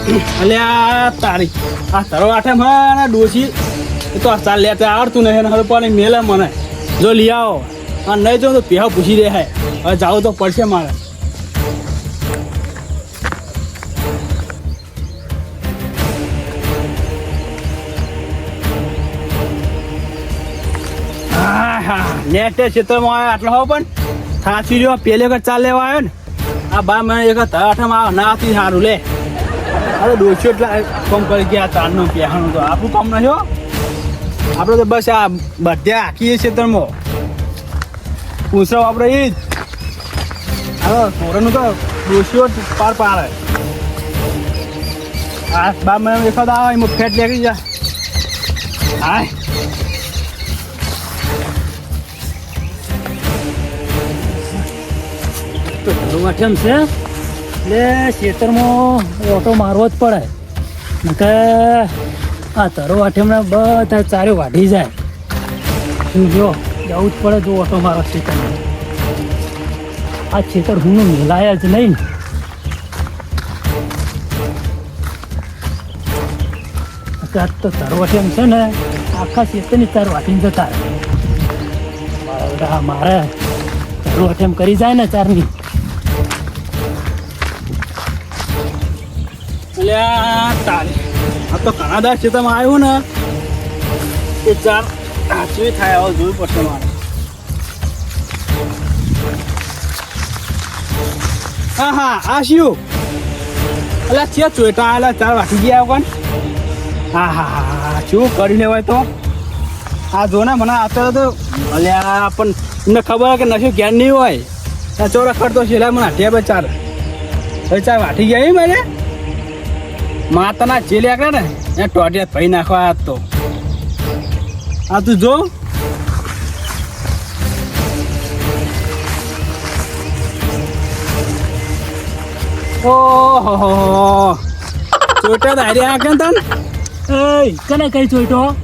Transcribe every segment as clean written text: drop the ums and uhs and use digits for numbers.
એટલે આ તારી આ તારો આઠે મને ડોસી એ તો ચાલ લેતા આવડતું નહીં હવે પણ મેલે મને જો લઈ આવો અને નહીં જો તો પેહા પૂછી દે હે હવે જાવું તો પડશે મારે નેટે ક્ષેત્રમાં આવ્યો આટલો હો પણ થાચી રહ્યો પેલે વખત ચાલ લેવા આવ્યો ને આ બા મને એક આઠમાં નાથી સારું લે અરે દોસ્યો એટલા કામ કરી ગયા ચારનો પહેવાનું તો આપણું કામ નહીં હો આપણે તો બસ આ બધે આખીએ ક્ષેત્રમાં પૂછરાવ આપણે એ જ હવે સોરનું તો દોસ્યો પાર પાડે આ બા મને એકાદ આવે એમાં ફેટ લેખી જા હા તો ધરુવાઠેમ છે એટલે ખેતરમાં ઓટો મારવો જ પડે કે આ ધરુવાઠેમના બધા ચારે વાઢી જાય શું જો જવું જ પડે જો ઓટો મારો ખેતરમાં આ ખેતર હું મિલાય જ નહીં ને તો ધરુવાઠેમ છે ને આખા ખેતરની ચાર વાટીને જતા રહે મારે ધરુવાઠેમ કરી જાય ને ચારની એટલે તારી આ તો ઘણા દાસ ખેતરમાં આવ્યું ને એ ચાર સાચવી થાય હવે જોવું પડશે મારે હા હા આ શું એટલે છે ચોટા એટલે ચાર વાટી ગયા કોણ હા હા હા શું કરી લેવાય તો આ જો ને મને અત્યારે તો અલ્યા પણ એમને ખબર કે નશો ક્યાં નહીં હોય ચોરા કરતો છે એટલે મને હટ્યા બે ચાર ચાર વાટી ગયા એ મને માતાના જેલ આકડે ને એ ટોટિયા ભાઈ નાખવા આજ તો આ તું જો ઓહો ચોટા ધારી આ કેમ તન એ કને કઈ ચોઈટો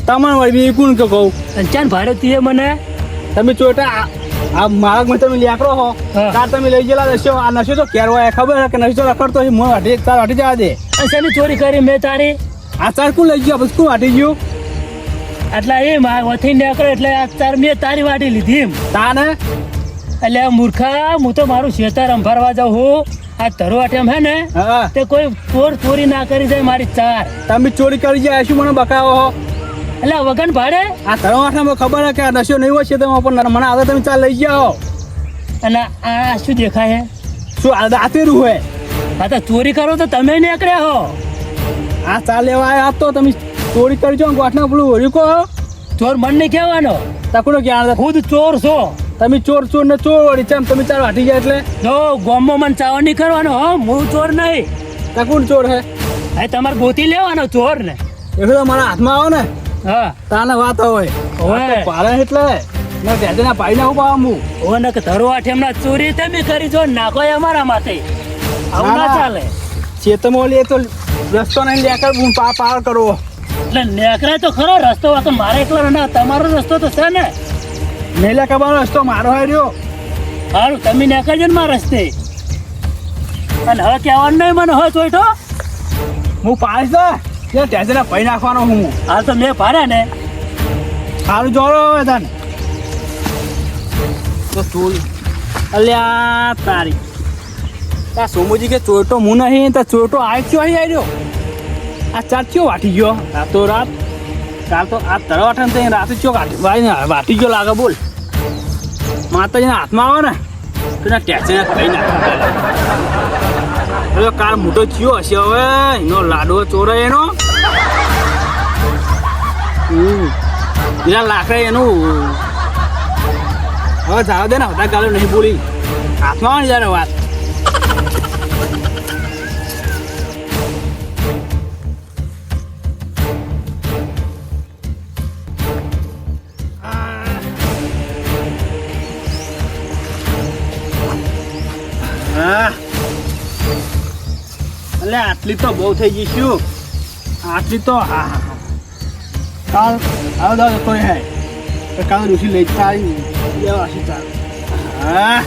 તમને વળી કોણ કે કહું ચાન ભારતીય મને તમે ચોટા આ માર્ગમાં તમે લેકડો હો તાર તમે લઈ ગયેલા નશો આ નશો તો કેરવાય ખબર છે કે નશો રખડતો છે મોં વાટી તાર વાટી જવા દે શેની ચોરી કરી મેં તારી આ ચાર કોણ લઈ ગયો પછી કોણ વાટી ગયું એટલે એ વથી નીકળે એટલે આ ચાર મેં તારી વાટી લીધી એમ તાને એટલે મૂર્ખા હું તો મારું ખેતર અંભારવા જાઉં હું આ ધરુવાઠેમ હે ને હા તે કોઈ ચોરી ના કરી જાય મારી ચાર તમે ચોરી કરી જાય શું મને બકાવો હો એટલે વગન ભાડે આ ધરવાઠામાં ખબર છે કે આ નશો નહીં હોય છે તમે પણ મને આગળ તમે ચાલ લઈ જાઓ અને આ શું દેખાય શું આ દાંતેરું હોય આ તો ચોરી કરો તો તમે નીકળ્યા હો આ ચાલ લેવા આવ્યા તો તમે ચોરી કરી છો ગોઠના પેલું ઓળ્યું કહો ચોર મન નહીં કહેવાનો તકડો ક્યાં ખુદ ચોર છો તમે ચોર ચોર ને ચોર વળી છે તમે ચાર વાટી ગયા એટલે જો ગોમમાં મને ચાવર નહીં કરવાનો હો હું ચોર નહીં તકુણ ચોર હે એ તમારે ગોતી લેવાનો ચોર ને એવું તો મારા હાથમાં આવો ને હા તાને વાત હોય ઓય પારે એટલે મેં ભેજના પાઈ ના ઉભા હું ઓ ને ધરુવાઠેમના ચોરી તમે કરી જો નાખો અમારા માથે આવું ના ચાલે ચેતમાં લે તો રસ્તો નહીં લેકર હું પાર કરવો એટલે નેકરાય તો ખરો રસ્તો હતો મારે એકલો ના તમારો રસ્તો તો છે ને નહીં લે ખબર રસ્તો મારો હોય રહ્યો સારું તમે નેકરજો ને મારા રસ્તે અને હવે કહેવાનું નહીં મને હોય ચોઈઠો હું પાડીશ ને ત્યાં ટેન્શન ભાઈ નાખવાનો હું હાલ તો મેં ભાડ્યા ને સારું જોડો હવે તને તો ચોરી અલ્યા તારી આ સોમુજી કે ચોટો હું નહીં તો ચોટો આવી ક્યો અહીં આવ્યો આ ચાર કયો વાટી ગયો રાતો રાત કાલ તો આ તરવાઠા ને રાતે ચો વાટી ગયો લાગે બોલ માતાજીના હાથમાં આવે ને તો ના ટેન્શન ભાઈ નાખવા કાળ મોટો થયો હશે હવે એનો લાડવો ચોરે એનો પેલા લાકડા એનું હવે જાવ દે ને બધા ગાલો નહીં બોલી હાથમાં આવે જયારે વાત એટલે આટલી તો બહુ થઈ ગઈ શું આટલી તો હા હા હા કાલ આવો દાદા તો હે કાલ ઋષિ લઈ ચાલી લેવા ચાલ હા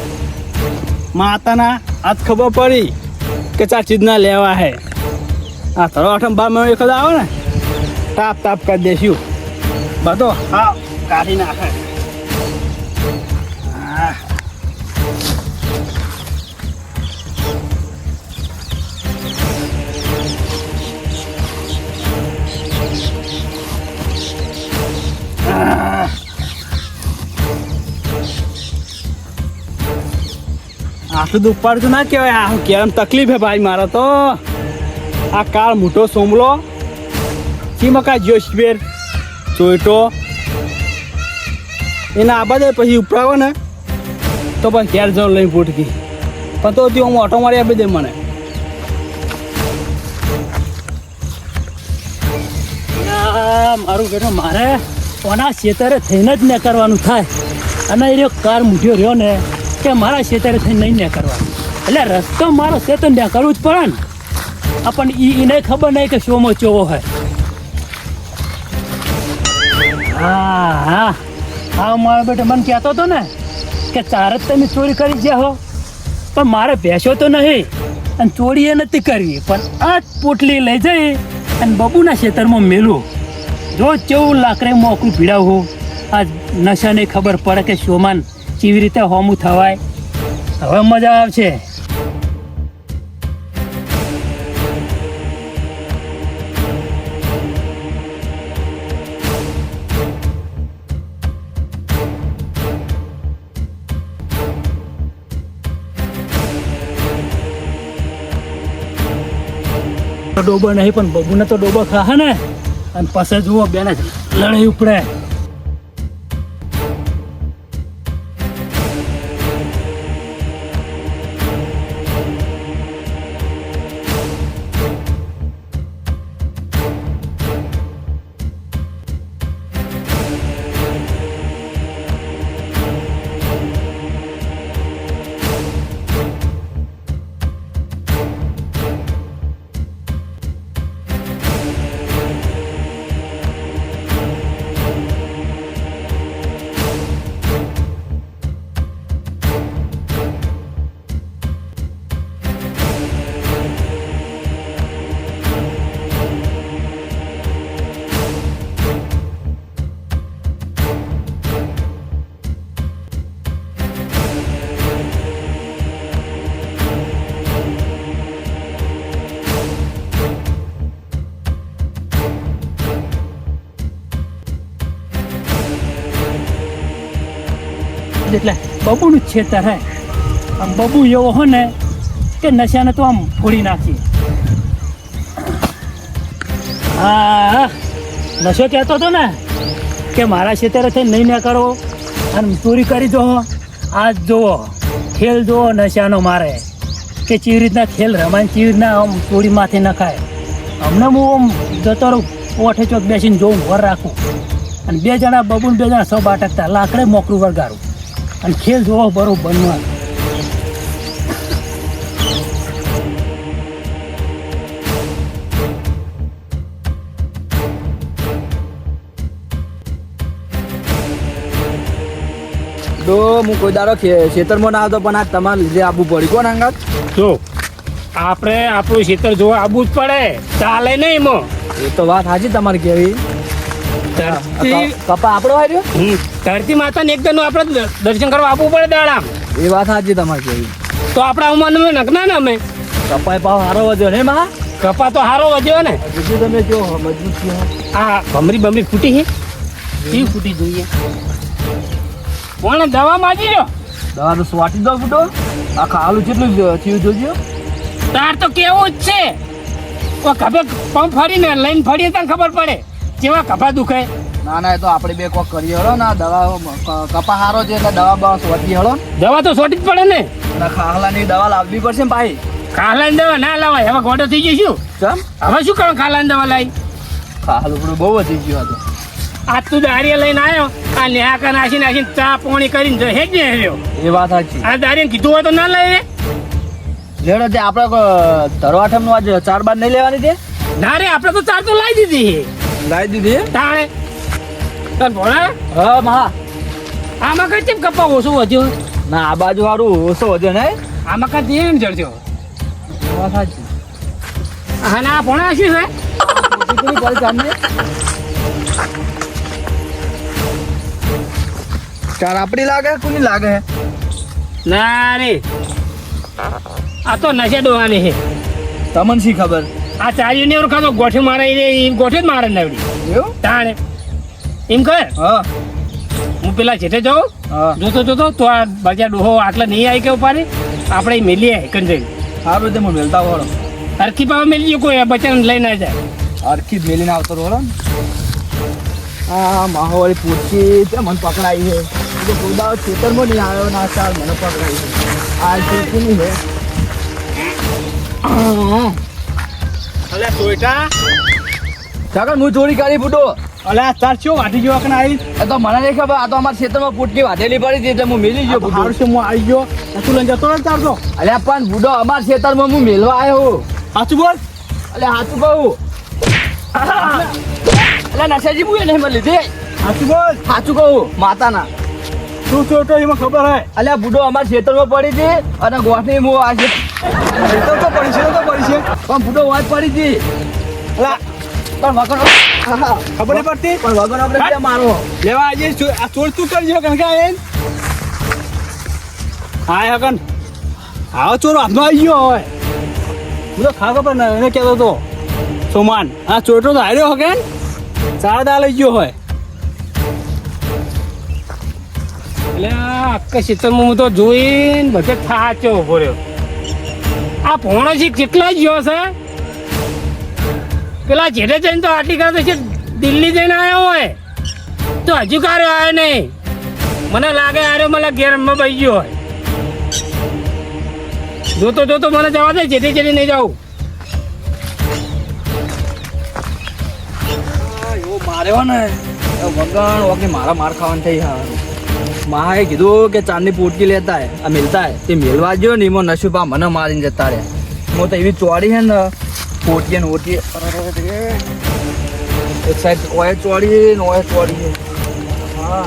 માતાના આજ ખબર પડી કે ચા ચીજ ના લેવા હે આ ધરો આઠમ 12 મહિનો એક જ આવે ને તાપ તાપ કરી દેશું બધો હા કાઢી નાખે હા. આટલું દુઃખ પાડતું ના કહેવાય. આ કેમ તકલીફ હે ભાઈ મારે તો. આ કાળ મોટો સોમલો ચીમકા જોશવેર ચોઈટો એના આબાદ પછી ઉપરાવો ને તો પછી ઘેર જવું લઈને ફૂટકી પણ તો હું ઓટો મારી આપી દે મને. મારું બેટો મારે કોના ખેતરે થઈને જ ને કરવાનું થાય અને એ કાર મૂઠ્યો રહ્યો ને કે મારા ખેતરે થઈને નહીં ને કરવાનું એટલે રસ્તો મારો છે તો ને કરવું જ પડે ને. આપણને એને ખબર નહીં કે શોમાં ચોવો હોય. હા હા હા મારો બેટો મને કહેતો હતો ને કે તારે જ તમે ચોરી કરી ગયા હો પણ મારે ભેંસો તો નહીં અને ચોરી એ નથી કરવી પણ આ પોટલી લઈ જઈ અને બબુના ખેતરમાં મેલું રોજ કેવું લાકડે મોકું ભીડાવું આ નશાને ખબર પડે કે શોમાન કેવી રીતે હોમું થવાય. હવે મજા આવશે. ડોબો નહીં પણ બબુને તો ડોબો ખાહે ને અને પછી જુઓ બેને લડાઈ ઉપડે. એટલે બબુનું જ છેતર હે. આમ બબુ એવો હોય ને કે નશાને તો આમ ફોડી નાખીએ. હા નશો કહેતો હતો ને કે મારા ખેતરે થઈને નહીં ને કરો અને ચોરી કરી દો. આજ જુઓ ખેલ જુઓ નશાનો મારે કે કેવી રીતના ખેલ રમાય કેવી રીતના આમ ચોરી માથે નખાય. હમણાં હું આમ જતો રહું ઓઠે ચોક બેસીને જોઉં વર રાખું અને 2 જણા બબુને 2 જણા સૌ બાટકતા લાકડે મોકરું વળગાડું અને ખેલ જોવો બરોબર બનવા. તો હું કોઈ દાડો ખેતરમાં ના આવતો પણ આ તમારે લીધે આવવું પડ્યું. કોણ અંગાત જો આપણે આપણું ખેતર જોવા આવવું જ પડે. ચાલે નહીં એમાં. એ તો વાત સાચી તમારી કેવી. કપા આપણો આવ્યો ધરતી માતાને એકદમ આપણે દર્શન કરવા આવવું પડે દાડા. એ વાત સાચી તમારી કેવી. તો આપણા ઉંમર નકના ને અમે કપાય ભાવ સારો વધ્યો ને માં. કપા તો સારો વધ્યો ને. બીજું તમે જો મજબૂત છે. આ ભમરી ફૂટી છે એ ફૂટી જોઈએ. કોણે દવા માજી લો. દવા તો સ્વાટી દો ફૂટો. આ ખાલું કેટલું થયું જોજો. તાર તો કેવું જ છે. ઓ ખભે પંપ ફરીને લઈને ફરીએ તને ખબર પડે જેવા કપા દુખે. ના ના એ તો આપણે 2 કોક કરીએ હળો ને. દવા કપા સારો છે એટલે દવા બવા સ્વાટી હળો. દવા તો સોટી જ પડે ને. ખાહલાની દવા લાવવી પડશે ને ભાઈ. ખાલાની દવા ના લાવાય. હવે ગોડો થઈ જઈશું. કેમ હવે શું કરવા ખાલાની દવા લાવી. ખાહલું થોડું બહુ વધી ગયું હતું. આજ તું દારિયા લઈને આવ્યો આ નેહાકા નાખીને ચા પોણી કરીને જો હેજ ને હેર્યો. એ વાત સાચી. આ દારિયાને કીધું હોય તો ના લાવે. લેડો તે આપણે ધરવાઠમનું આજ 4 બાર નહીં લેવાની તે. ના રે આપણે તો ચાર તો લાવી દીધી. લાવી દીધી તાણે તને ભોળા હા મહા. આમાં કઈ કેમ કપા ઓછો વધ્યો. ના આ બાજુ સારું ઓછો વધ્યો ને. આમાં કઈ દેન જડજો. વાત સાચી. હા ના ભણા શું છે કેટલી પડી ચાંદને ચાર આપડી લાગે કોની લાગે ના રે આ તો નશે ડોવાની છે તમને શી ખબર આ ચારીને એવું ખાતો ગોઠે મારે એ ગોઠે જ મારે નાવડી એવું તાણે એમ કર હા હું પેલા છેટે જાઉં હા જોતો તો આ બજા ડોહો આટલા નહીં આવી કે ઉપાડે આપણે મેલીએ કંજઈ સારું તે હું મેલતા વળો હરખી પાવા મેલીએ કોઈ બચાને લઈ ના જાય અરખી જ મેલીને આવતો વળો ને આ માહોવાળી પૂછી તે મને પકડાઈ છે તો ગોદાવ ખેતરમાં નહીં આવ્યો ના ચાલ મને પકડાઈ છે આ પૂછી છે અલ્યા ટોયટા કાકા હું ચોરી કરી ફૂટો અલ્યા તાર ચો વાટી ગયો કે આવી એ તો મને નહીં ખબર આ તો અમારા ખેતરમાં પૂટકી વાઢેલી પડી હતી એટલે હું મેલી ગયો હારું છે હું આવી ગયો તું લઈને જતો રહે તાર તો અલ્યા પણ બુડો અમારા ખેતરમાં હું મેલવા આવ્યો સાચું બોલ અલ્યા હાચું કહું અલ્યા નશાજી બુએ નહીં મને લીધી સાચું બોલ સાચું કહું માતાના તું ચોટો એમાં ખબર હે અલ્યા બુડો અમારા ખેતરમાં પડી હતી અને ગોઠની હું આ છે તો પડી છે પણ બુડો વાત પડી હતી અલા પણ વગર ખબર નહીં પડતી પણ વગર આપણે ક્યાં મારો લેવા આજે આ ચોર તું કરજો કણકા એ હા હકન આવો ચોર હાથમાં આવી ગયો હોય હું તો ખા ખબર ને એને કહેતો હતો સોમાન આ ચોટો તો હાર્યો હકે ચાર દા લઈ ગયો હોય એટલે આખા ક્ષેત્રમાં હું તો જોઈને બધે થાચો ઉભો રહ્યો આ ભોણોજી કેટલા ગયો છે પેલા જેઠે જઈને તો આટલી કાં છે દિલ્હી જઈને આવ્યો હોય તો હજુ કાર્યો આવ્યો નહીં મને લાગે આવ્યો મને ઘેરમાં બહી ગયો હોય જોતો મને જવા દે જેઠે જેઠે નહીં જાઉં એવો માર્યો ને વગણ વગી મારા માર ખાવાનું થઈ હા માએ કીધું કે ચાંદની પોટકી લેતા હે આ મિલતા હે તે મિલવા ગયો ને એમાં નશુબા મને મારીને જતા રહ્યા હું તો એવી ચોરી હે ને પોટકી ને ઓટી એક સાઈડ ઓય ચોરી ને ઓય ચોરી હા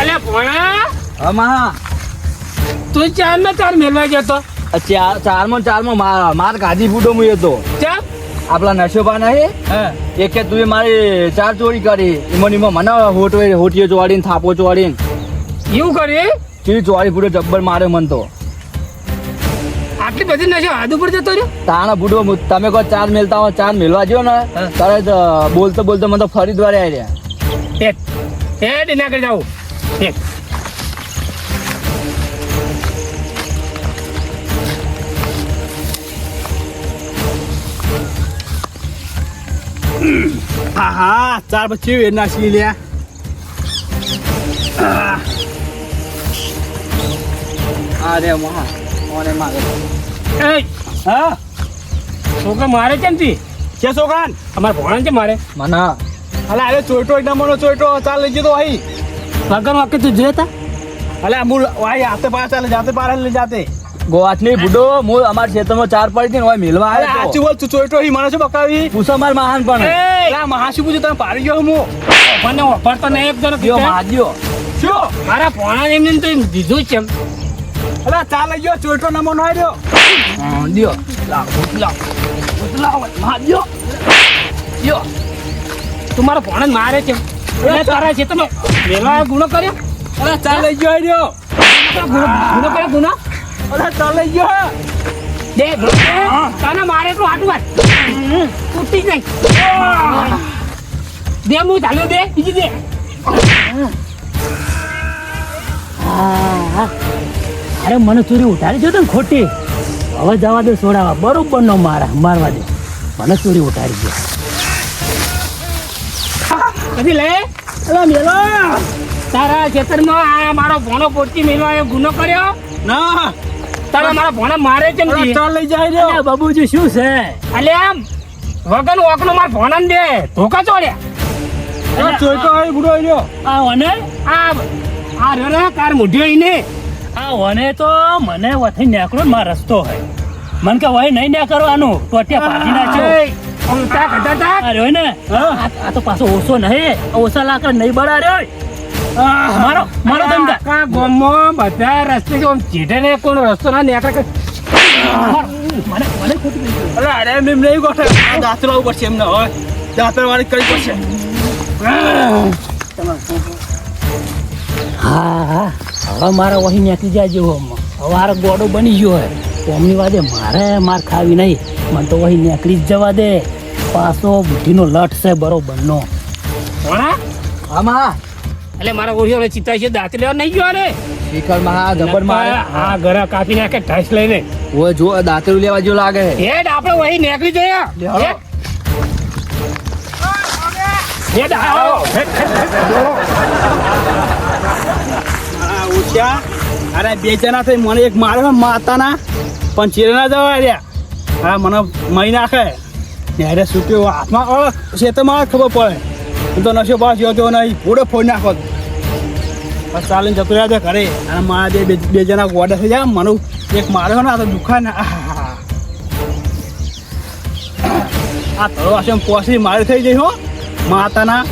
અલ્યા ભોણા હા મા તું ચાર મેળવા ગયો તો ચારમાં માર ગાજી ફૂટો મુએ તો ચા આપલા નશોબા નહીં હા એક કે તું મારી ચાર ચોરી કરી એમાં મને હોટીઓ ચોરીને થાપો ચોરીને એવું કરે ચીજ ચોરી ફૂટો જબ્બર મારે મન તો આટલી બધી નશો હાથ ઉપર જતો રહ્યો તાણા બુડો તમે કહો ચાર મેલતા હો ચાર મેલવા જો ને તરત બોલતો મને તો ફરી દ્વારે આવી રહ્યા હેડ એના કરી જાઉં હેડ હા હા ચાર પછી એ નાસી લ્યા અરે મહા ઓને મારે એ હા છોકરા મારે કેમ થી છે છોકરાન અમારા ભોણા છે મારે મને અલા અરે ચોટો એકદમ મોનો ચોટો ચાલ લઈ ગયો તો ભાઈ વગર વાકે તું જોતા અલા મૂળ ભાઈ હાથે પાર ચાલે જાતે પાર લઈ જાતે ગોવાટની બુડો હું અમારા ક્ષેત્રમાં ચાર પડી હતી ને ઓય મેલવા અરે આવ્યો સાચું બોલ તું ચોટો હી મને શું બકાવી પૂછો માર મહાન પણ અલા મહાશી પૂછ્યું તમે પાડી ગયો હું મને ઓફરતો નહીં એક જણ દિયો માદ્યો શું મારા ભોણા એમને તો એમ દીધું છે એમ અલા ચાલ લઈ ગયો ચોટો નમો નો આવ્યો દિયો લાવ માદ્યો દિયો તું મારા ભોણા મારે છે એટલે તારા છે તમે મેળવા ગુનો કર્યો અલા ચાલ લઈ ગયો આવ્યો ગુનો કર્યો ગુનો અલા ચાલ લઈ ગયો દે તને મારે એટલું આટું વાત તૂટી જાય દે હું ચાલ્યો દે બીજી દે અરે મને ચોરી ઉઠાડી જો ને ખોટી હવે જવા દે છોડાવા બરોબર નો મારવા દે મને ચોરી ઉઠાડી ગયો કદી લે અલા મેલો તારા ખેતરમાં આ મારો ભોણો પોટકી મેલવા ગુનો કર્યો ના તારા મારા ભોણા મારે કેમ અલા ચાલ લઈ જાય રહ્યો અલ્યા બાબુજી શું છે અલે આમ વગર ઓકનો માર ભોણાને દે ધોકા ચોડ્યા અલા ચોટો આવી બુડો આવ્યો આ ઓને આ રે કાર મુઢ્યો ઈને આ ઓને તો મને વથી નેકળો માર રસ્તો હે મન કે વહી નહીં ને કરવાનું ટોટિયા પાડી નાખ્યો ઓમતા કદાતા અરે ને આ તો પાછો ઓછો નહીં ઓછા લાકડ નહીં બળાર્યો મારો મારો ધંધા કા ગોમો બધા રસ્તે કે ઓમ ચીઢે ને કોણ રસ્તો ના નેકળે મને મને ખોટું નહીં કહ્યું. અરે અરે એમ નહીં ગોઠે આ દાંત લાવવું પડશે એમને હવે દાંતર વાળી કરવી પડશે હા હા હવે મારા વહી નીકળી જાય જેવો હવે મારો ગોડો બની ગયો હોય કોમની વાદે મારે માર ખાવી નહીં મને તો વહી નીકળી જ જવા દે પાછો બુદ્ધિનો લટ છે બરોબરનો ભણા આમાં એટલે મારા ઓળીઓ ચિત્તા છે દાંત લેવા નહીં ગયો ને શિખર માં જબર મારે આ ઘરે કાપી નાખે ઢાઈસ લઈને ઓય જો દાંતરું લેવા જેવું લાગે છે હેડ આપણે વહી નીકળી જઈએ હાલો. હેડ આવો આ ઉઠ્યા અરે બે જણા થઈ મને એક મારે માતાના પણ ચીરે ના જવા રહ્યા હા મને મહી નાખે ને અરે સુટ્યો હાથમાં છે તો મારે ખબર પડે હું તો નશો પાસ જોતો નહીં પૂરો ફોડ નાખો બસ ચાલીને જતો રહ્યા છે ઘરે અને મારા બે જણા ગોડા થઈ જાય મને એક માર્યો ને આ તો દુખાય ને આ તળો આશમ પોસી મારે થઈ જઈ હો માતાના